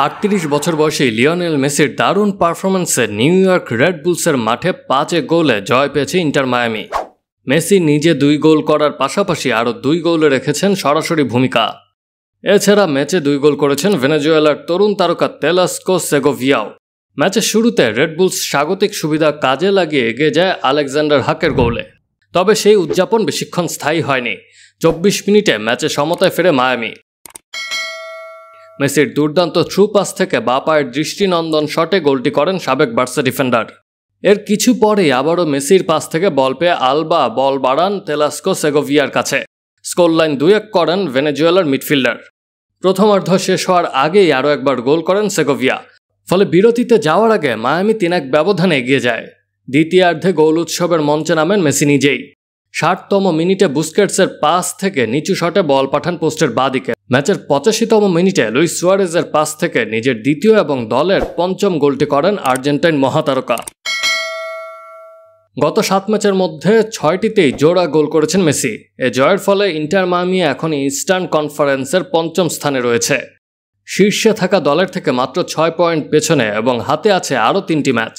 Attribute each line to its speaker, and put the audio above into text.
Speaker 1: 38 বছর বয়সী লিওনেল মেসির দারুণ পারফরম্যান্সে নিউ ইয়র্ক রেড বুলসের মাঠে 5 গোলে জয় পেয়েছে ইন্টার মায়ামি। মেসি নিজে 2 গোল করার পাশাপাশি আরও 2 গোলে রেখেছেন সরাসরি ভূমিকা। এছাড়া ম্যাচে 2 গোল করেছেন ভেনেজুয়েলার তরুণ তারকা তেলাস্কো সেগোভিয়াও। ম্যাচের শুরুতে রেড বুলস স্বাগতিক সুবিধা কাজে লাগিয়ে এগিয়ে যায় আলেকজান্ডার হাকের গোলে। তবে সেই উদযাপন বেশিক্ষণ স্থায়ী হয়নি। 24 মিনিটে ম্যাচে সমতায় ফেরে মায়ামি। মেসির দুর্দান্ত থ্রু পাস থেকে বাঁ পায়ের দৃষ্টিনন্দন শটে গোলটি করেন সাবেক বার্সা ডিফেন্ডার। এর কিছু পরেই আবারও মেসির পাস থেকে বল পেয়ে আলবা বল বাড়ান তেলাস্কো সেগোভিয়ার কাছে। স্কোরলাইন 2-1 করেন ভেনেজুয়েলার মিডফিল্ডার। প্রথমার্ধ শেষ হওয়ার আগেই আরও একবার গোল করেন সেগোভিয়া। ফলে বিরতিতে যাওয়ার আগে মায়ামি 3-1 ব্যবধানে এগিয়ে যায়। দ্বিতীয়ার্ধে গোল উৎসবের মঞ্চে নামেন মেসি নিজেই। 60তম মিনিটে বুস্কেটসের পাস থেকে নিচু শটে বল পাঠান পোস্টের বাঁদিকে। ম্যাচের 85তম মিনিটে লুইস সুয়ারেজের পাস থেকে নিজের দ্বিতীয় এবং দলের 5ম গোলটি করেন আর্জেন্টাইন মহাতারকা। গত 7 ম্যাচের মধ্যে 6টিতেই জোড়া গোল করেছেন মেসি। এ জয়ের ফলে ইন্টার মায়ামি এখন ইস্টার্ন কনফারেন্সের 5ম স্থানে রয়েছে। শীর্ষে থাকা দলের থেকে মাত্র 6 পয়েন্ট পেছনে এবং হাতে আছে আরও 3টি ম্যাচ।